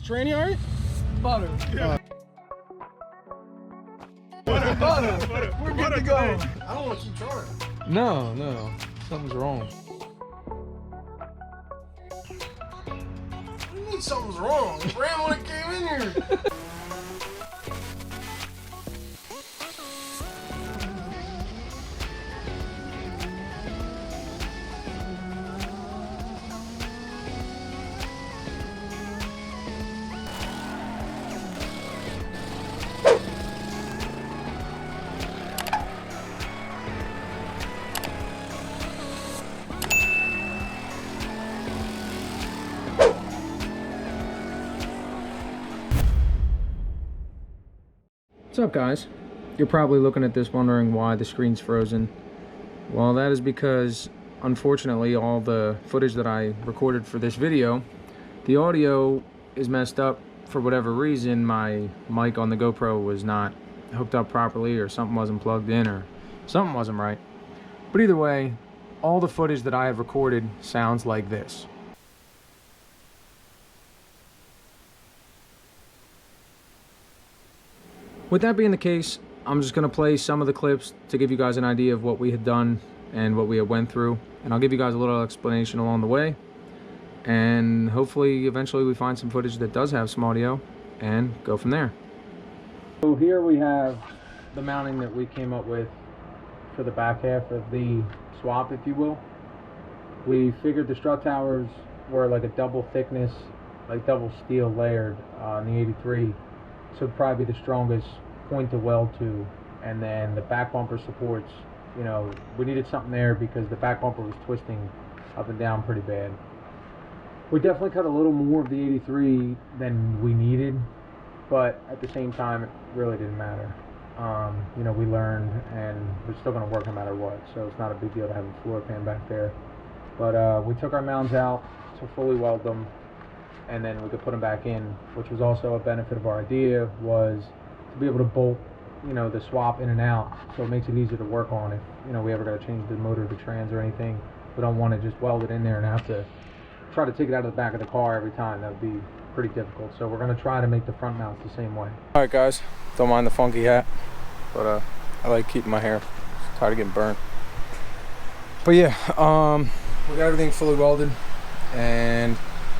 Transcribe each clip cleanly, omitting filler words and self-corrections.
Tranny, all right? Butter. Yeah. Butter. We're good to go. I don't want to keep trying. No. Something's wrong. What do you mean something's wrong? It ran when it came in here. What's up, guys? You're probably looking at this wondering why the screen's frozen. Well, that is because unfortunately all the footage that I recorded for this video, the audio is messed up for whatever reason. My mic on the GoPro was not hooked up properly, or something wasn't plugged in, or something wasn't right. But either way, all the footage that I have recorded sounds like this. With that being the case, I'm just going to play some of the clips to give you guys an idea of what we had done and what we had went through. And I'll give you guys a little explanation along the way. And hopefully, eventually we find some footage that does have some audio and go from there. So here we have the mounting that we came up with for the back half of the swap, if you will. We figured the strut towers were like a double thickness, like double steel layered on the 83. So probably the strongest point to weld to, and then the back bumper supports, you know, we needed something there because the back bumper was twisting up and down pretty bad. We definitely cut a little more of the 83 than we needed, but at the same time it really didn't matter. You know, we learned, and we're still going to work no matter what, so it's not a big deal to have a floor pan back there. But we took our mounds out to fully weld them, and then we could put them back in, which was also a benefit of our idea, was to be able to bolt, you know, the swap in and out, so it makes it easier to work on if, you know, we ever got to change the motor, the trans, or anything. We don't want to just weld it in there and have to try to take it out of the back of the car every time. That would be pretty difficult. So we're going to try to make the front mounts the same way. Alright guys, don't mind the funky hat, but I like keeping my hair. I'm tired of getting burnt. But yeah, we got everything fully welded, and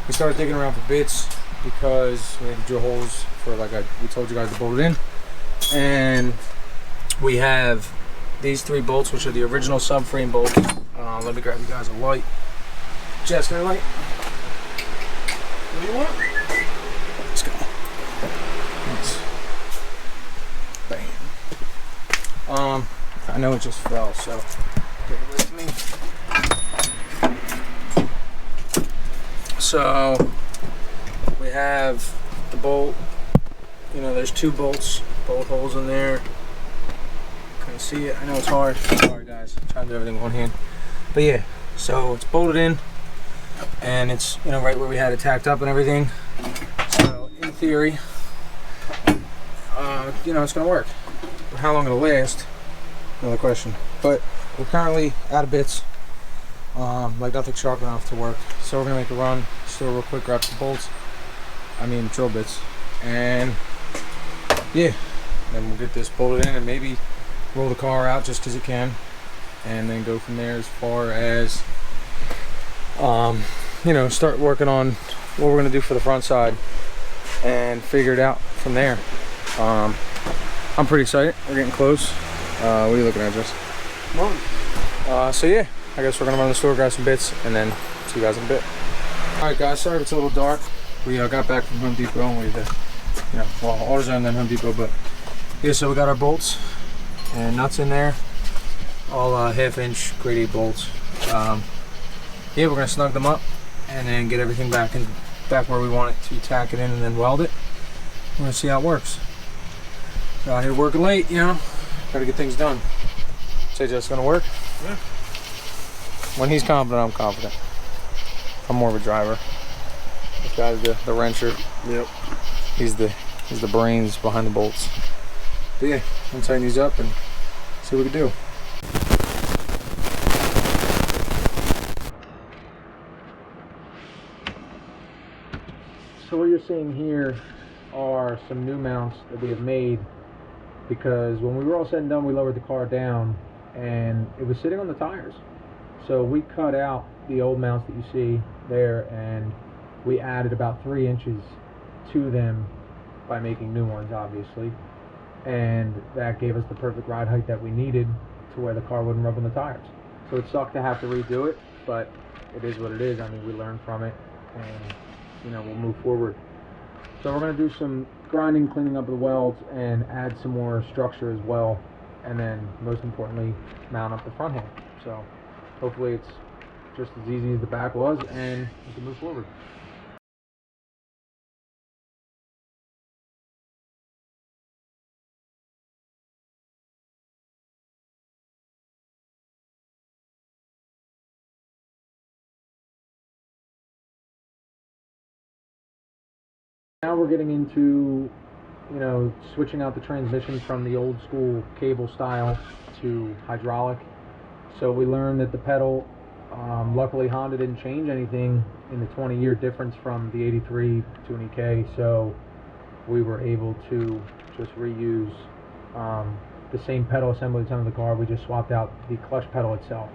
we started digging around for bits because we had to drill holes for, like we told you guys, to bolt it in. And we have these 3 bolts, which are the original subframe bolts. Let me grab you guys a light. Jess, got a light? What do you want? Let's go. Nice. Bam. I know it just fell, so bear with me. So we have the bolt, you know, there's 2 bolts, bolt holes in there. Couldn't see it. I know it's hard. Sorry guys, I'm trying to do everything with one hand. But yeah, so it's bolted in, and it's, you know, right where we had it tacked up and everything. So in theory, you know, it's gonna work. But how long it'll last, another question. But we're currently out of bits. Like nothing sharp enough to work, so we're gonna make a run, still real quick, grab some bolts, drill bits, and yeah, then we'll get this bolted in and maybe roll the car out just because it can, and then go from there as far as you know, start working on what we're gonna do for the front side and figure it out from there. I'm pretty excited. We're getting close. What are you looking at, Jess? So yeah, I guess we're gonna run to the store, grab some bits, and then see you guys in a bit. Alright guys, sorry if it's a little dark. We got back from Home Depot, and we did, you know, well, AutoZone, then Home Depot, but yeah, so we got our bolts and nuts in there, all 1/2-inch grade 8 bolts. Yeah, we're gonna snug them up and then get everything back where we want it to, tack it in and then weld it. We're gonna see how it works. So out here working late, you know, gotta get things done. Say just gonna work? Yeah. When he's confident, I'm confident. I'm more of a driver. This guy's the wrencher. Yep. He's the brains behind the bolts. But yeah, I'm gonna tighten these up and see what we can do. So what you're you're seeing here are some new mounts that we have made, because when we were all said and done, we lowered the car down and it was sitting on the tires. So we cut out the old mounts that you see there and we added about 3 inches to them by making new ones, obviously. And that gave us the perfect ride height that we needed to where the car wouldn't rub on the tires. So it sucked to have to redo it, but it is what it is. I mean, we learned from it and, you know, we'll move forward. So we're going to do some grinding, cleaning up the welds, and add some more structure as well. And then, most importantly, mount up the front hand. So hopefully it's just as easy as the back was, and we can move forward. Now we're getting into, you know, switching out the transmission from the old school cable style to hydraulic. So we learned that the pedal, luckily Honda didn't change anything in the 20-year difference from the 83 to an EK, so we were able to just reuse the same pedal assembly that's under the car. We just swapped out the clutch pedal itself.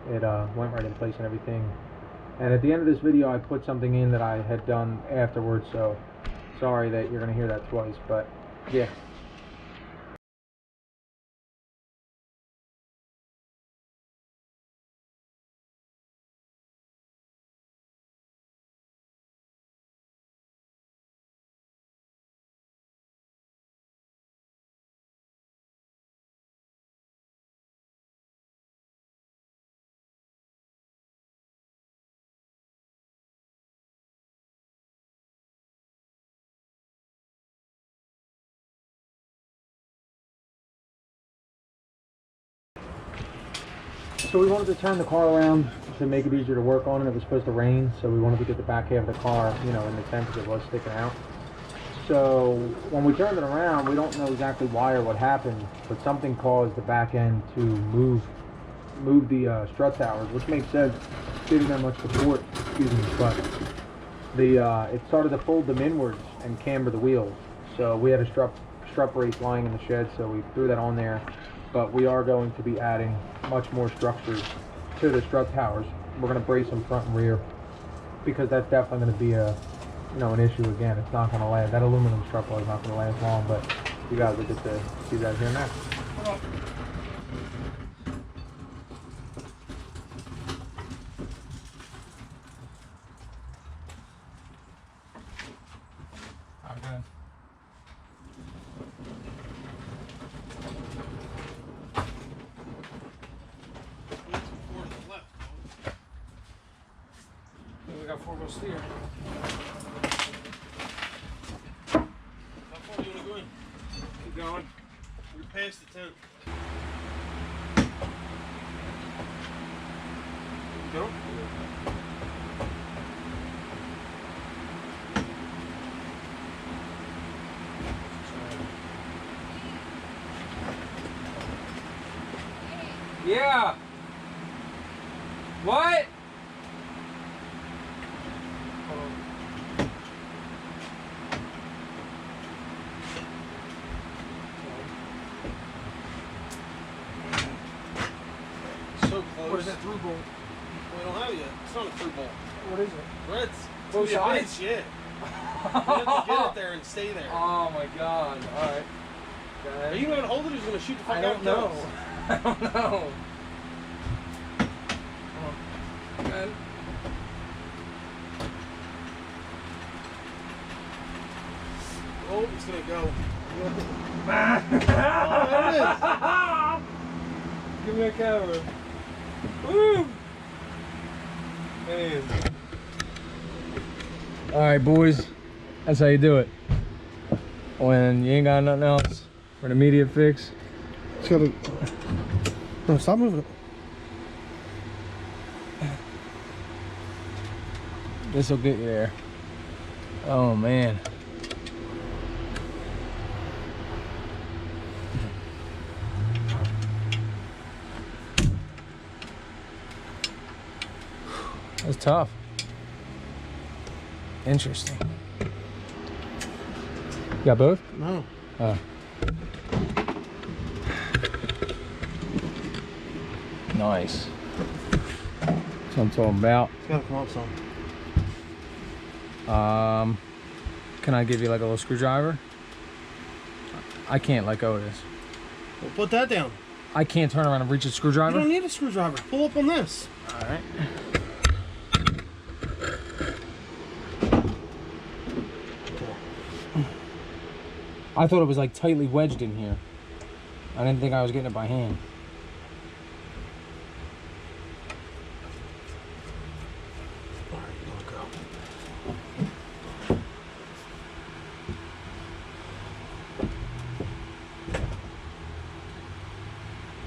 It went right in place and everything. And at the end of this video I put something in that I had done afterwards, so sorry that you're going to hear that twice, but yeah. So we wanted to turn the car around to make it easier to work on, and it was supposed to rain, so we wanted to get the back half of the car, you know, in the tent because it was sticking out. So when we turned it around, we don't know exactly why or what happened, but something caused the back end to move the strut towers, which makes sense, giving them much support, excuse me, but it started to fold them inwards and camber the wheels. So we had a strut brace lying in the shed, so we threw that on there. But we are going to be adding much more structures to the strut towers. We're going to brace them front and rear, because that's definitely going to be an issue again. It's not going to last. That aluminum strut bar is not going to last long, but you guys will get to see that here next. Okay. We got 4-wheel steer. How far do you want to go in? Keep going. We're past the tent. Go. Yeah. What? So close. What is that, through bolt? We don't have it yet. It's not a through bolt. What is it? Reds. Both sides? Yeah. You have to get it there and stay there. Oh my god. Alright. Are you going to hold it or is going to shoot the fuck I out don't of know. guns? I don't know. Good. Oh, it's going to go. Oh, give me a camera. Woo! Man. Alright, boys. That's how you do it. When you ain't got nothing else for an immediate fix. It's got to... No, stop moving it. This will get you there. Oh, man. That's tough. Interesting. You got both? No. Oh. Nice. That's what I'm talking about. It's gotta come up some. Can I give you like a little screwdriver? I can't let go of this. Well, put that down. I can't turn around and reach a screwdriver? You don't need a screwdriver. Pull up on this. Alright. I thought it was like tightly wedged in here. I didn't think I was getting it by hand.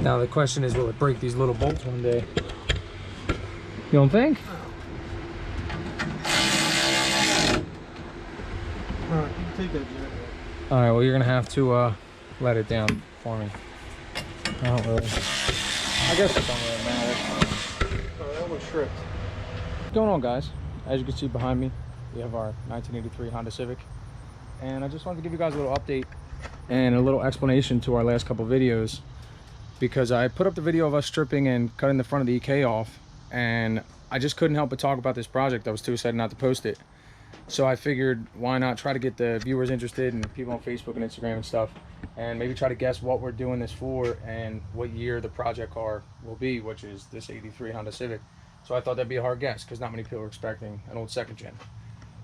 Now the question is, will it break these little bolts one day? You don't think? Alright, you take that, Jack. Alright, well you're gonna have to let it down for me. I don't really. I guess it don't really matter. Oh, that one's stripped. What's going on, guys? As you can see behind me, we have our 1983 Honda Civic. And I just wanted to give you guys a little update and a little explanation to our last couple videos, because I put up the video of us stripping and cutting the front of the EK off, and I just couldn't help but talk about this project. I was too excited not to post it. So I figured, why not try to get the viewers interested and people on Facebook and Instagram and stuff, and maybe try to guess what we're doing this for and what year the project car will be, which is this 83 Honda Civic. So I thought that'd be a hard guess because not many people are expecting an old second gen.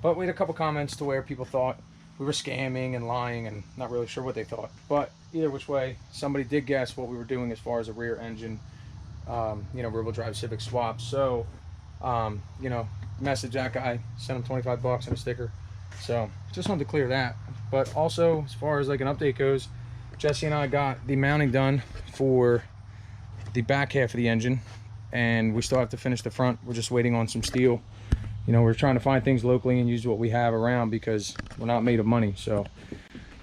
But we had a couple comments to where people thought we were scamming and lying and not really sure what they thought. But either which way, somebody did guess what we were doing as far as a rear engine, rear-wheel drive Civic swap. So, message that guy, send him 25 bucks and a sticker. So just wanted to clear that. But also, as far as like an update goes, Jesse and I got the mounting done for the back half of the engine, and we still have to finish the front. We're just waiting on some steel. We're trying to find things locally and use what we have around because we're not made of money. So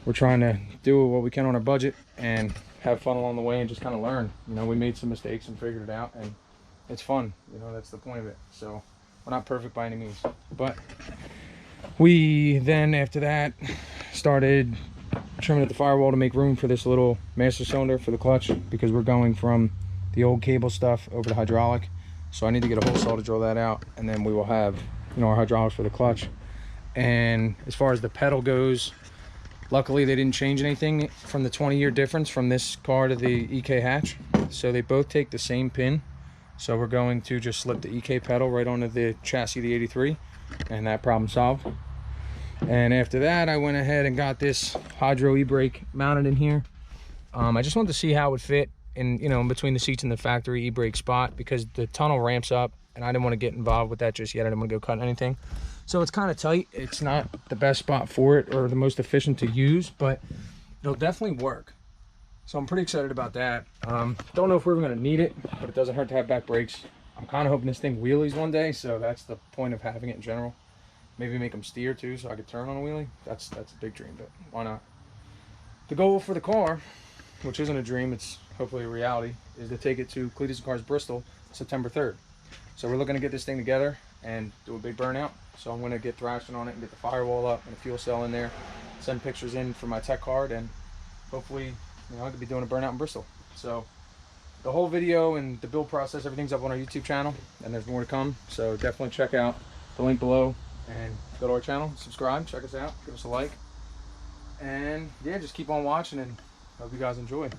we're trying to do what we can on our budget and have fun along the way and just kind of learn. We made some mistakes and figured it out, and it's fun. That's the point of it. So we're not perfect by any means. But we then, after that, started trimming at the firewall to make room for this little master cylinder for the clutch, because we're going from the old cable stuff over to hydraulic. So I need to get a hole saw to drill that out, and then we will have our hydraulics for the clutch. And as far as the pedal goes, luckily they didn't change anything from the 20-year difference from this car to the EK hatch. So they both take the same pin. So we're going to just slip the EK pedal right onto the chassis of the 83, and that problem solved. And after that, I went ahead and got this hydro e-brake mounted in here. I just wanted to see how it would fit in between the seats and the factory e-brake spot, because the tunnel ramps up and I didn't want to get involved with that just yet. I didn't want to go cut anything. So it's kind of tight. It's not the best spot for it or the most efficient to use, but it'll definitely work. So I'm pretty excited about that. Don't know if we're going to need it, but it doesn't hurt to have back brakes. I'm kind of hoping this thing wheelies one day, so that's the point of having it in general. Maybe make them steer too, so I could turn on a wheelie. That's a big dream, but why not? The goal for the car, which isn't a dream, it's hopefully a reality, is to take it to Cletus & Cars Bristol September 3rd. So we're looking to get this thing together and do a big burnout. So I'm going to get thrashing on it and get the firewall up and a fuel cell in there, send pictures in for my tech card, and hopefully I could be doing a burnout in Bristol. So the whole video and the build process, everything's up on our YouTube channel, and there's more to come. So definitely check out the link below and go to our channel, subscribe, check us out, give us a like, and yeah, just keep on watching, and hope you guys enjoy.